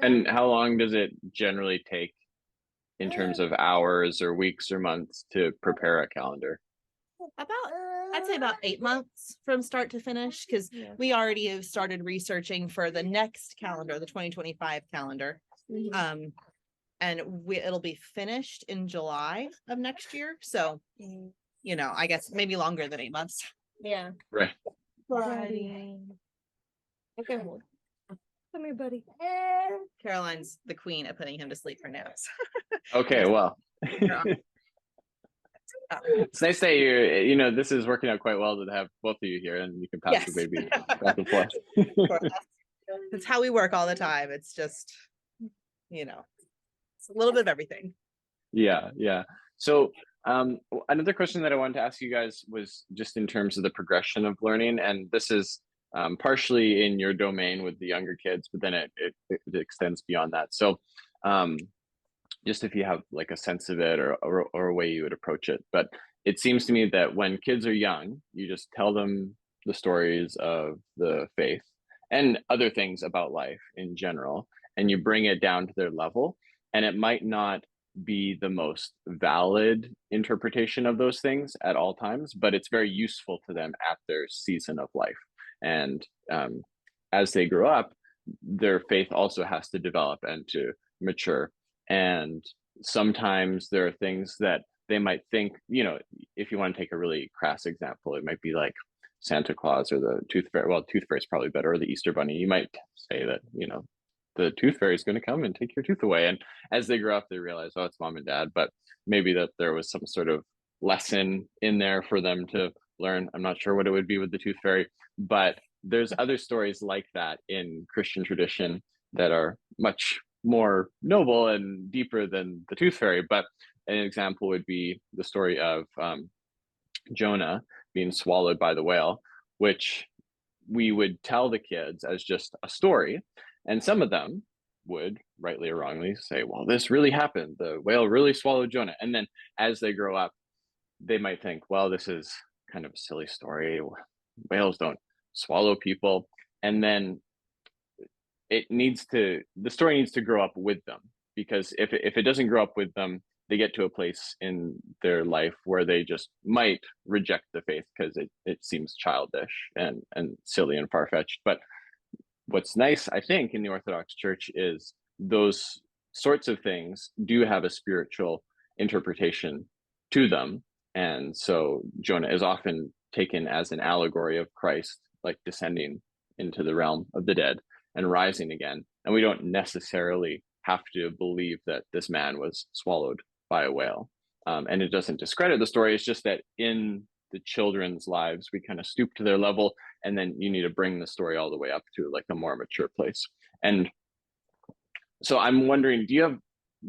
And how long does it generally take in terms of hours or weeks or months to prepare a calendar? I'd say about 8 months from start to finish, because we already have started researching for the next calendar, the 2025 calendar. Mhm. And it'll be finished in July of next year. So, you know, I guess maybe longer than 8 months. Yeah. Right. Buddy. Okay. Come here, buddy. Caroline's the queen at putting him to sleep for naps. Okay, well. It's nice that you know, this is working out quite well to have both of you here, and you can pass the baby back and forth. That's how we work all the time. It's just, you know, it's a little bit of everything. Yeah. So another question that I wanted to ask you guys was just in terms of the progression of learning, and this is partially in your domain with the younger kids, but then it extends beyond that. So just if you have like a sense of it, or a way you would approach it. But it seems to me that when kids are young, you just tell them the stories of the faith and other things about life in general, and you bring it down to their level. And it might not be the most valid interpretation of those things at all times, but it's very useful to them at their season of life. And as they grow up, their faith also has to develop and to mature. And sometimes there are things that they might think, you know, if you want to take a really crass example, it might be like Santa Claus or the Tooth Fairy. Well, Tooth Fairy is probably better, or the Easter Bunny. You might say that, you know, the Tooth Fairy is going to come and take your tooth away. And as they grow up, they realize, oh, it's mom and dad. But maybe that there was some sort of lesson in there for them to learn. I'm not sure what it would be with the Tooth Fairy, but there's other stories like that in Christian tradition that are much more noble and deeper than the Tooth Fairy. But an example would be the story of Jonah being swallowed by the whale, which we would tell the kids as just a story. And some of them would, rightly or wrongly, say, well, this really happened. The whale really swallowed Jonah. And then as they grow up, they might think, well, this is kind of a silly story. Whales don't swallow people. And then the story needs to grow up with them, because if it doesn't grow up with them, they get to a place in their life where they just might reject the faith because it seems childish and silly and far-fetched. But what's nice, I think, in the Orthodox Church is those sorts of things do have a spiritual interpretation to them. And so Jonah is often taken as an allegory of Christ, like descending into the realm of the dead and rising again. And we don't necessarily have to believe that this man was swallowed by a whale. And it doesn't discredit the story. It's just that in the children's lives, we kind of stoop to their level, and then you need to bring the story all the way up to like a more mature place. And so I'm wondering, do you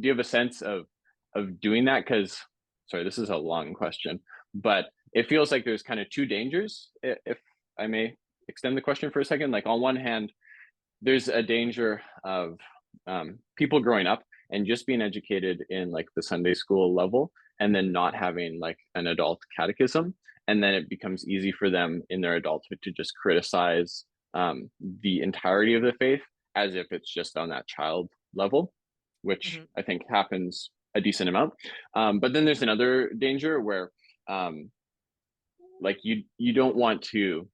have a sense of doing that? Because, sorry, this is a long question, but it feels like there's kind of two dangers, if I may extend the question for a second. Like, on one hand, there's a danger of people growing up and just being educated in like the Sunday school level, and then not having like an adult catechism. And then it becomes easy for them in their adulthood to just criticize the entirety of the faith as if it's just on that child level, which I think happens a decent amount. But then there's another danger where like you don't want to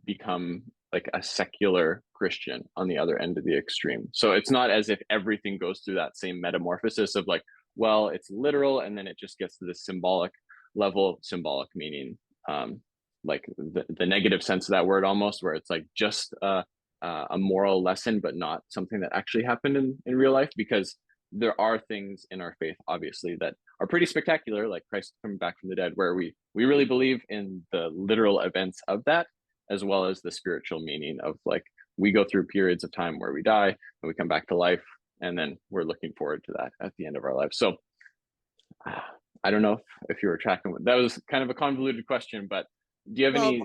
become like a secular Christian on the other end of the extreme. So it's not as if everything goes through that same metamorphosis of like, well, it's literal, and then it just gets to the symbolic level. Symbolic meaning like the negative sense of that word almost, where it's like just a moral lesson, but not something that actually happened in real life. Because there are things in our faith, obviously, that are pretty spectacular, like Christ coming back from the dead, where we really believe in the literal events of that, as well as the spiritual meaning of like we go through periods of time where we die and we come back to life, and then we're looking forward to that at the end of our lives. So I don't know if you were tracking with that. Was kind of a convoluted question, but do you have any?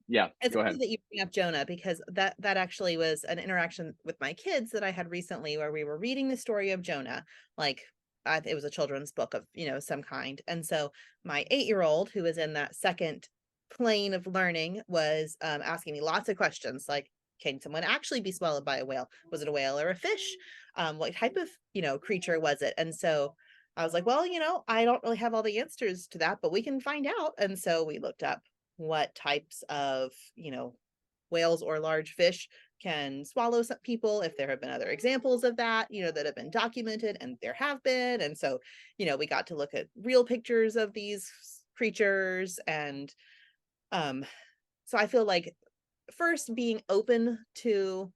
Yeah, It's go funny ahead. that you bring up Jonah, because that actually was an interaction with my kids that I had recently, where we were reading the story of Jonah. Like, it was a children's book of, some kind. And so my 8-year-old, who was in that second plane of learning, was asking me lots of questions like, can someone actually be swallowed by a whale? Was it a whale or a fish? What type of, creature was it? And so I was like, well, I don't really have all the answers to that, but we can find out. And so we looked up what types of, whales or large fish can swallow some people, if there have been other examples of that, that have been documented, and there have been. And so, we got to look at real pictures of these creatures. And so I feel like, first, being open to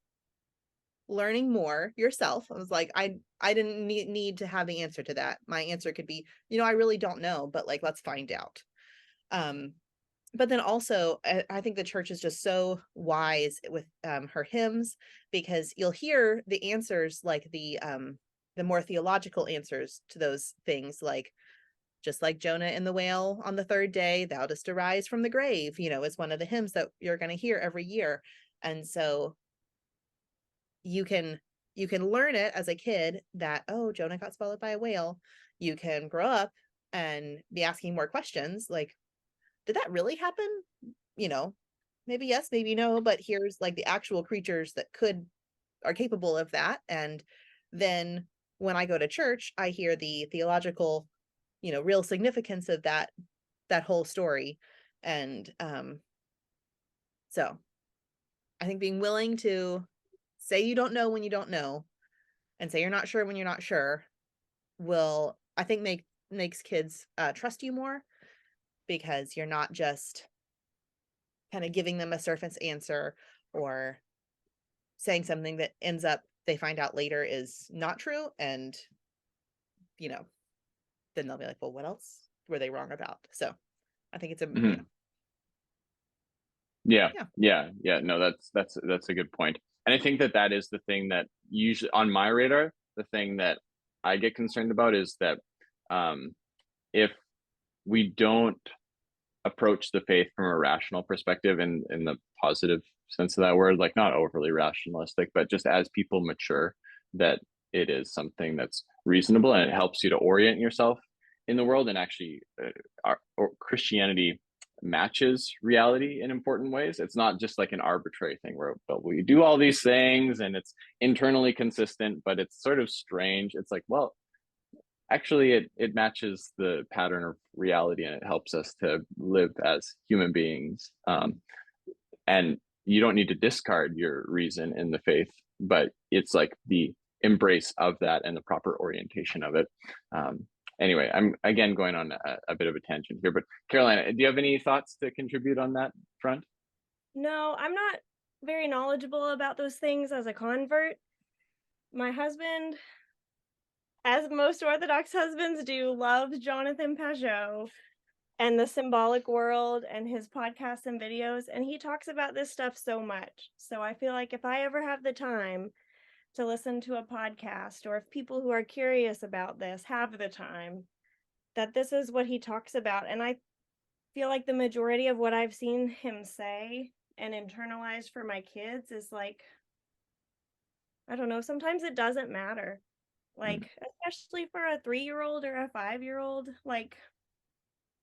learning more yourself. I was like, I didn't need to have the answer to that. My answer could be, I really don't know, but like, let's find out. But then also, I think the church is just so wise with her hymns, because you'll hear the answers, like the more theological answers to those things, like, just like Jonah and the whale on the third day, thou dost arise from the grave, is one of the hymns that you're going to hear every year. And so you can learn it as a kid that, oh, Jonah got swallowed by a whale. You can grow up and be asking more questions like, did that really happen? Maybe yes, maybe no, but here's like the actual creatures that are capable of that. And then when I go to church, I hear the theological, real significance of that whole story. And so I think being willing to say you don't know when you don't know, and say you're not sure when you're not sure, will, I think, makes kids trust you more, because you're not just kind of giving them a surface answer, or saying something that ends up, they find out later, is not true. And, then they'll be like, well, what else were they wrong about? So I think it's Mm-hmm. Yeah. No, that's a good point. And I think that is the thing that usually on my radar, the thing that I get concerned about is that if we don't approach the faith from a rational perspective, in the positive sense of that word, like not overly rationalistic, but just as people mature, that it is something that's reasonable and it helps you to orient yourself in the world. And actually Christianity matches reality in important ways. It's not just like an arbitrary thing where we do all these things and it's internally consistent, but it's sort of strange. It's like, well, actually it matches the pattern of reality, and it helps us to live as human beings. And you don't need to discard your reason in the faith, but it's like the embrace of that and the proper orientation of it. Anyway, I'm again going on a bit of a tangent here, but Carolina, do you have any thoughts to contribute on that front? No, I'm not very knowledgeable about those things as a convert. My husband, as most Orthodox husbands do, loves Jonathan Pajot and the symbolic world and his podcasts and videos, and he talks about this stuff so much. So I feel like if I ever have the time to listen to a podcast, or if people who are curious about this have the time, that this is what he talks about. And I feel like the majority of what I've seen him say and internalize for my kids is like, I don't know, sometimes it doesn't matter. Like, especially for a 3-year-old or a 5-year-old, like,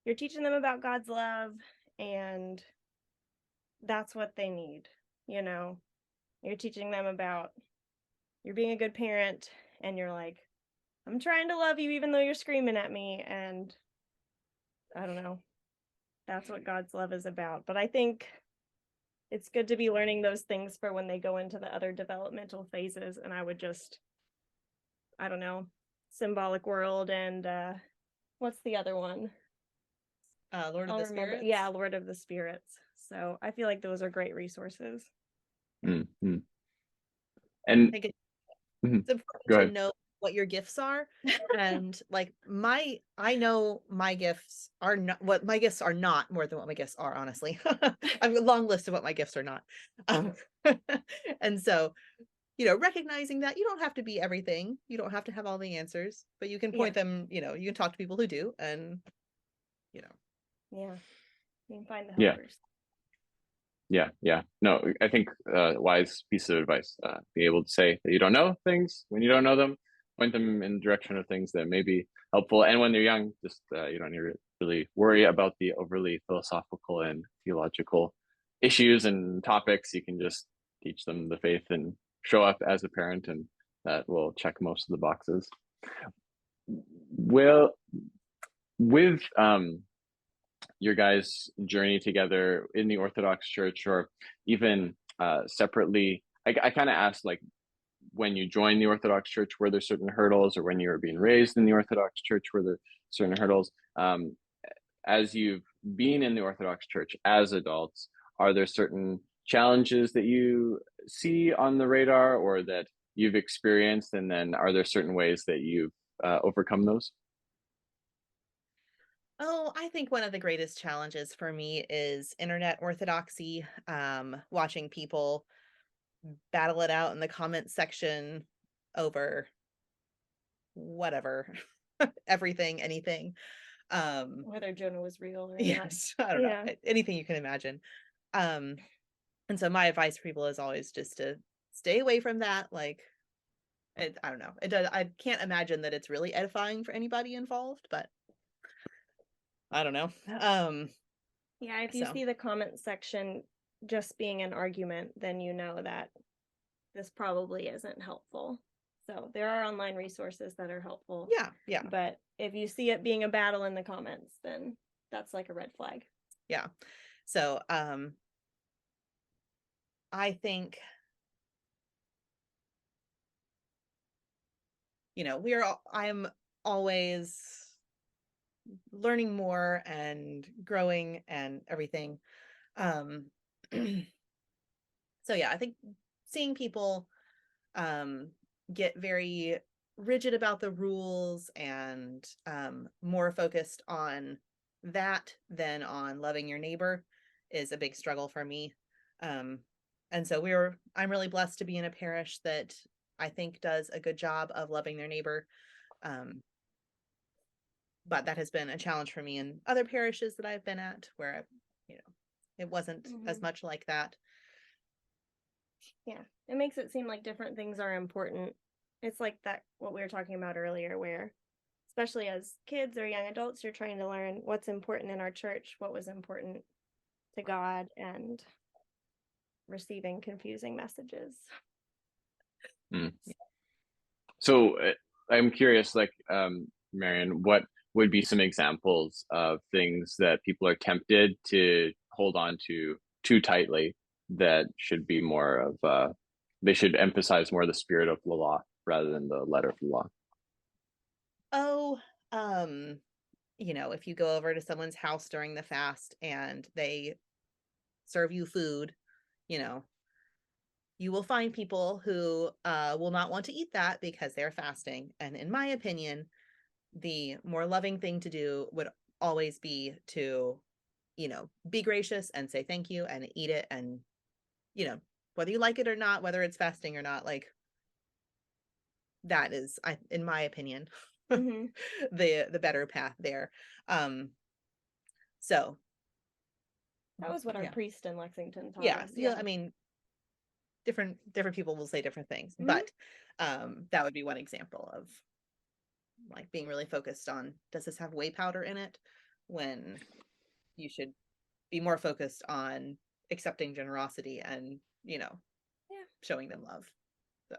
you're teaching them about God's love, and that's what they need. You're teaching them about, you're being a good parent, and you're like, I'm trying to love you even though you're screaming at me. And I don't know, that's what God's love is about. But I think it's good to be learning those things for when they go into the other developmental phases. And I would just, I don't know, symbolic world, and what's the other one? Lord of the Spirits. Yeah, Lord of the Spirits. So I feel like those are great resources. Mm-hmm. And I think it's mm-hmm. important to know what your gifts are. And like I know my gifts are not what my gifts are not more than what my gifts are, honestly. I have a long list of what my gifts are not. Um, and so, recognizing that you don't have to be everything, you don't have to have all the answers, but you can point them, you can talk to people who do, and Yeah. You can find the Yeah. helpers. Yeah. No, I think wise piece of advice, be able to say that you don't know things when you don't know them, point them in the direction of things that may be helpful. And when they're young, just you don't need to really worry about the overly philosophical and theological issues and topics. You can just teach them the faith and show up as a parent, and that will check most of the boxes. Well, with your guys' journey together in the Orthodox Church, or even separately, I kind of asked, like, when you joined the Orthodox Church, were there certain hurdles, or when you were being raised in the Orthodox Church, were there certain hurdles? As you've been in the Orthodox Church as adults, are there certain challenges that you see on the radar or that you've experienced? And then are there certain ways that you've overcome those? Oh, I think one of the greatest challenges for me is internet orthodoxy, watching people battle it out in the comment section over whatever, everything, anything. Whether Jonah was real or not. Yes, I don't know, anything you can imagine. And so my advice for people is always just to stay away from that. Like, I don't know. I can't imagine that it's really edifying for anybody involved, but I don't know. Yeah, if you see the comment section just being an argument, then you know that this probably isn't helpful. So there are online resources that are helpful. Yeah. But if you see it being a battle in the comments, then that's like a red flag. Yeah. So I think I'm always learning more and growing and everything. So yeah, I think seeing people get very rigid about the rules and more focused on that than on loving your neighbor is a big struggle for me. And so I'm really blessed to be in a parish that I think does a good job of loving their neighbor. But that has been a challenge for me in other parishes that I've been at where, it wasn't as much like that. Yeah, it makes it seem like different things are important. It's like that, what we were talking about earlier, where especially as kids or young adults, you're trying to learn what's important in our church, what was important to God, and receiving confusing messages. So I'm curious, like, Marian, what would be some examples of things that people are tempted to hold on to too tightly that should be more of, they should emphasize more the spirit of the law rather than the letter of the law? Oh, if you go over to someone's house during the fast and they serve you food, you will find people who will not want to eat that because they're fasting. And in my opinion, the more loving thing to do would always be to, be gracious and say thank you and eat it. And, whether you like it or not, whether it's fasting or not, like, that is, in my opinion, the better path there. So that was what our priest in Lexington taught us. I mean, different people will say different things, but that would be one example of like being really focused on, does this have whey powder in it, when you should be more focused on accepting generosity and showing them love. So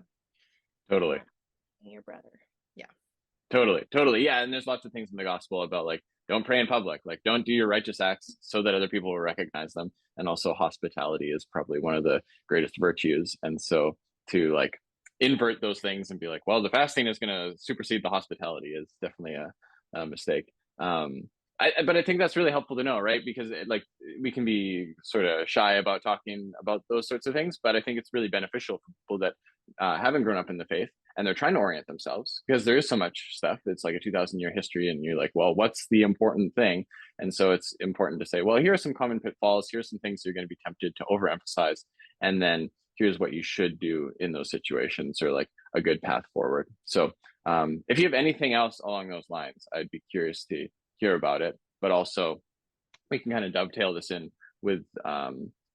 Totally. Your brother. Yeah. Totally. Yeah. And there's lots of things in the gospel about, like, don't pray in public, like, don't do your righteous acts so that other people will recognize them. And also hospitality is probably one of the greatest virtues. And so to, like, invert those things and be like, well, the fasting is going to supersede the hospitality is definitely a mistake. But I think that's really helpful to know, right? Because like, we can be sort of shy about talking about those sorts of things, but I think it's really beneficial for people that haven't grown up in the faith and they're trying to orient themselves because there is so much stuff. It's like a 2,000-year history, and you're like, well, what's the important thing? And so it's important to say, well, here are some common pitfalls. Here's some things you're going to be tempted to overemphasize, and then here's what you should do in those situations, or like a good path forward. So if you have anything else along those lines, I'd be curious to hear about it. But also, we can kind of dovetail this in with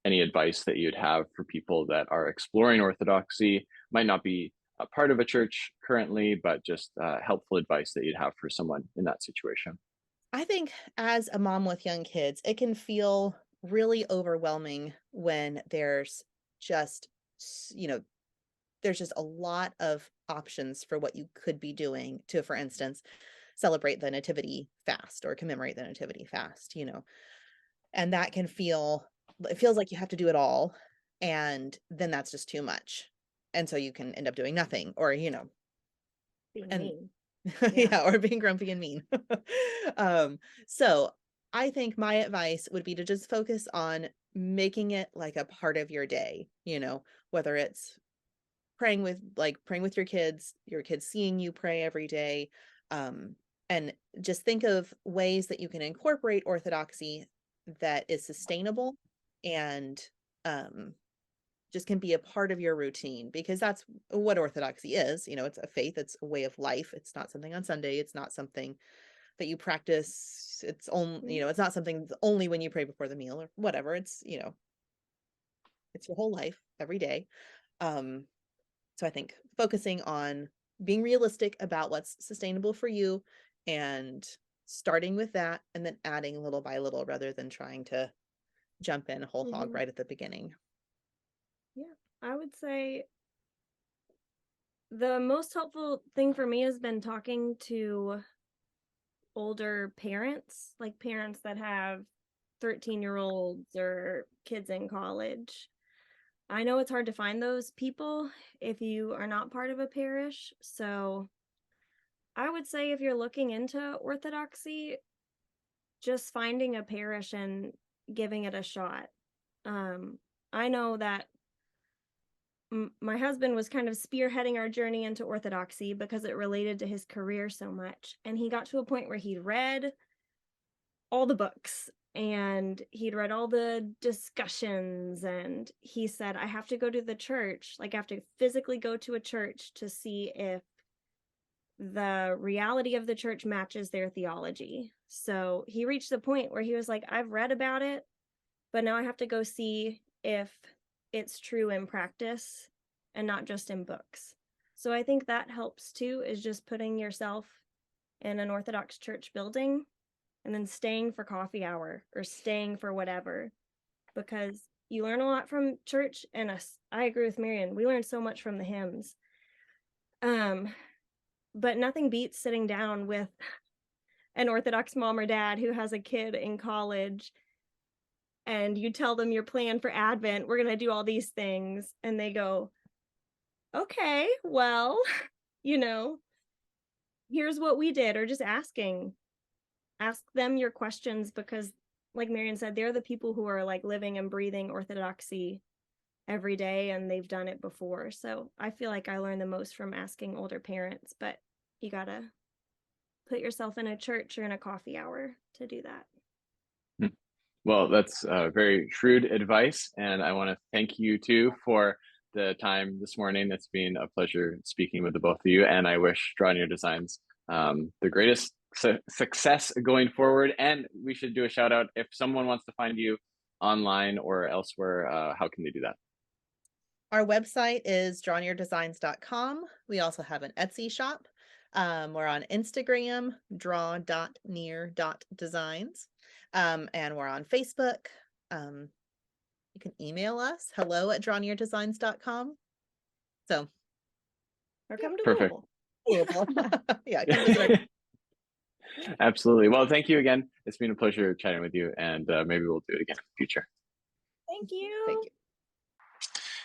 any advice that you'd have for people that are exploring Orthodoxy, might not be a part of a church currently, but just helpful advice that you'd have for someone in that situation. I think as a mom with young kids, it can feel really overwhelming when there's just, there's just a lot of options for what you could be doing to, for instance, celebrate the nativity fast or commemorate the nativity fast, and that can it feels like you have to do it all, and then that's just too much, and so you can end up doing nothing, or Being and mean. yeah, or being grumpy and mean. So I think my advice would be to just focus on making it like a part of your day, whether it's praying with your kids seeing you pray every day, and just think of ways that you can incorporate Orthodoxy that is sustainable and just can be a part of your routine, because that's what Orthodoxy is. It's a faith, it's a way of life. It's not something on Sunday. It's not something that you practice. It's only, it's not something only when you pray before the meal or whatever. It's, it's your whole life every day. So I think focusing on being realistic about what's sustainable for you and starting with that, and then adding little by little rather than trying to jump in whole hog right at the beginning. Yeah, I would say the most helpful thing for me has been talking to older parents, like parents that have 13-year-olds or kids in college. I know it's hard to find those people if you are not part of a parish. So I would say if you're looking into Orthodoxy, just finding a parish and giving it a shot. I know that my husband was kind of spearheading our journey into Orthodoxy because it related to his career so much. And he got to a point where he'd read all the books and he'd read all the discussions, and he said, I have to go to the church. Like, I have to physically go to a church to see if the reality of the church matches their theology. So he reached the point where he was like, I've read about it, but now I have to go see if it's true in practice and not just in books. So I think that helps too, is just putting yourself in an Orthodox church building and then staying for coffee hour or staying for whatever, because you learn a lot from church. And I agree with Marian, we learned so much from the hymns. But nothing beats sitting down with an Orthodox mom or dad who has a kid in college, and you tell them your plan for Advent, we're going to do all these things, and they go, okay, well, here's what we did. Or just ask them your questions, because like Marian said, they're the people who are like living and breathing Orthodoxy every day, and they've done it before. So I feel like I learned the most from asking older parents, but you gotta put yourself in a church or in a coffee hour to do that. Well, that's very shrewd advice, and I want to thank you too for the time this morning. It's been a pleasure speaking with the both of you, and I wish Draw Near Designs the greatest success going forward. And we should do a shout out. If someone wants to find you online or elsewhere, how can they do that? Our website is drawneardesigns.com. We also have an Etsy shop. We're on Instagram, draw.near.designs. And we're on Facebook. You can email us, hello@drawneardesigns.com. So, Or come to Perfect. Louisville. Yeah, come visit our... Absolutely. Well, thank you again. It's been a pleasure chatting with you, and maybe we'll do it again in the future. Thank you. Thank you.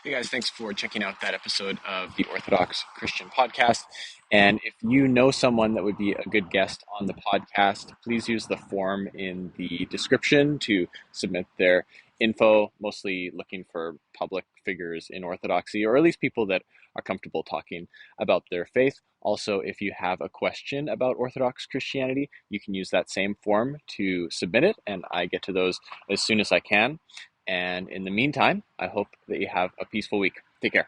Hey guys, thanks for checking out that episode of the Orthodox Christian Podcast. And if you know someone that would be a good guest on the podcast, please use the form in the description to submit their info, mostly looking for public figures in Orthodoxy, or at least people that are comfortable talking about their faith. Also, if you have a question about Orthodox Christianity, you can use that same form to submit it, and I get to those as soon as I can. And in the meantime, I hope that you have a peaceful week. Take care.